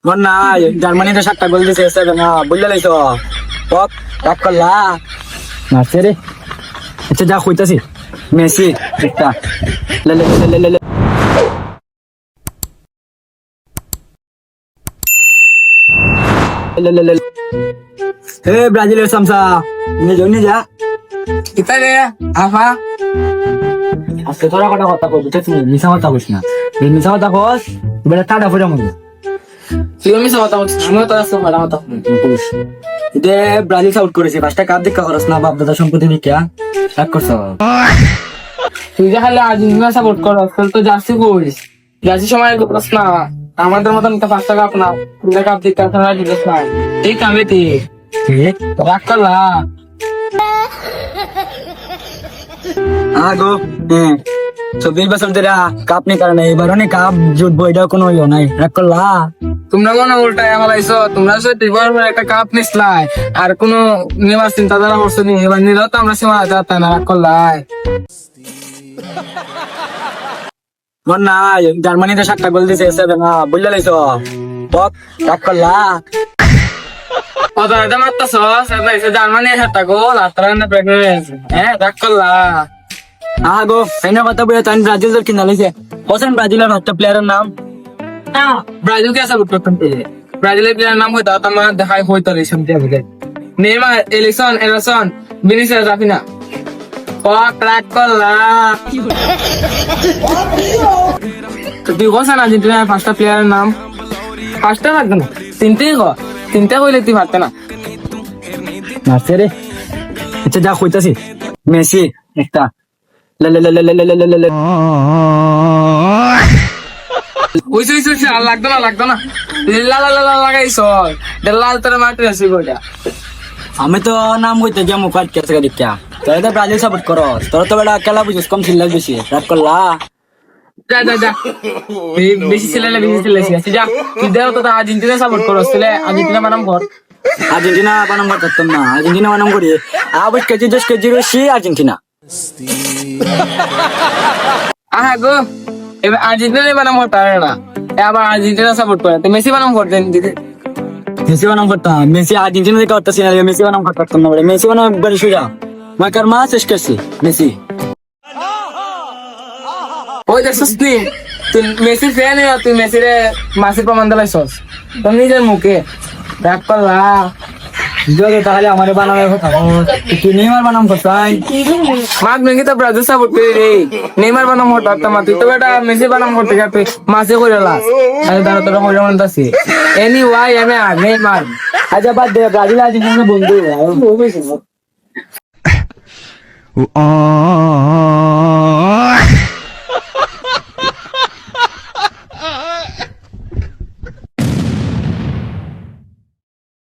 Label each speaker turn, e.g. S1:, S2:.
S1: মন নাই জার্মানিতে 7টা গোল দিছে না বুঝলে লাইছো পক রাগ করলা মারছে রে আচ্ছা যা কইতাছি মেসি একটা লে লে লে লে লে লে লে লে লে হে ব্রাজিলের সামসা নিয়ে যা
S2: কিতা রে আফা
S1: আজকে তোরা কটা কথা কই বুঝছিস মিছা কথা কইস না এই মিছা কথা কস বেটা টাটা ফুটা মনে
S2: তুইও মিশা কথা বলছিস আমিও তো আসতে ভাড়া কথা
S1: দে ব্রাজিল আউট করেছে 5টা কাপ দেখা খরচ না বাপ দাদা সম্পত্তি নিকা রাগ করছ
S2: তুই যে খালি আর্জেন্টিনা সাপোর্ট কর তাহলে তো জার্সি করিস জার্সি সময় করস না আমাদের মতন তো 5টা কাপ না 2টা কাপ দিতে আসলে দিস না ঠিক আমি ঠিক রাগ করলা
S1: আগো 24 বছর ধরে কাপ নেই কারণে এবার অনেক কাপ জুটবো এটা কোনো ইয়ে নাই রাগ করলা
S2: তোমরা মনে উল্টায় আমালাইছো তোমরা একটা কাপ নিসলাই আর কোনো নেওয়ার চিন্তাধারা করছো নি এবার নিলেও তো আমরা সীমা যাতা না রাগ করলাই
S1: মন নাই জার্মানিতে 7টা গোল দিছে না বুঝলে লাইছো পক রাগ করলা
S2: কথা এটা মারতাছ জার্মানি 7টা গোল আর তারা না প্রেগনেন্ট হ্যাঁ রাগ করলা
S1: আগো এনে কথা বলে তাই ব্রাজিল কিনা লাইছে কোন ব্রাজিলের 5টা প্লেয়ারের নাম
S2: ব্রাজিল কে সাপোর্ট করতাম ব্রাজিলের প্লেয়ার নাম হইতো আমার দেখাই হইতো রে সব দিয়ে বুঝে নেইমার এলিসন ভিনিসিয়াস রাফিনা পক রাগ করলা তো তুই কোন আর্জেন্টিনার 5টা প্লেয়ারের নাম 5টা লাগবে না 3টে কইলে তুই পারতে না
S1: মারছে রে আচ্ছা যা কইতাছি মেসি একটা লে লে লে লে লে লে লে লে
S2: ওই আর লাগতো না লাগাইছ লাল তোর মাটি আছে গোটা
S1: আমি তো নাম কইতে যে মুখ আটকে আছে দেখা তোরা তো ব্রাজিল সাপোর্ট করো তোরা তো বেটা খেলা বুঝিস কম ছিল বেশি রাগ করলা
S2: যা বেশি ছেলে যা তুই দেও তো আর্জেন্টিনা সাপোর্ট করো ছেলে আর্জেন্টিনা বানাম কর
S1: আর্জেন্টিনা বানাম করতাম না আর্জেন্টিনা বানাম করি 8 কেজি 10 কেজি রশি আর্জেন্টিনা
S2: গো এবার আর্জেন্টিনা বানাম করতে পারে না আবার আর্জেন্টিনা সাপোর্ট করে তো মেসি বানাম করতেন দিদি
S1: মেসি বানাম করতাম মেসি আর্জেন্টিনা থেকে করতেছি না মেসি বানাম করতাম না মেসি বানাম বড় সুজা মাকার মা শেষ করছি মেসি
S2: ওই দেখছিস তুই মেসির ফ্যান তুই মেসিরে মাসির প্রমাণ দিলাইছস তোর নিজের মুখে রাগ করলা
S1: যদি তাহলে আমার বানানোর কথা তুই নেইমার বানাম করতাই
S2: মাত মেঘি তো ব্রাজিল সাপোর্ট করি রে নেইমার বানাম করতাম তুই তো বেটা মেসি বানাম করতে গা তুই মাসে করে লাস আরে দাঁড়া তোরা করে মনতাছি এনি ওয়াই আমি আর নেইমার
S1: আচ্ছা বাদ দে ব্রাজিল আর্জেন্টিনা বন্ধু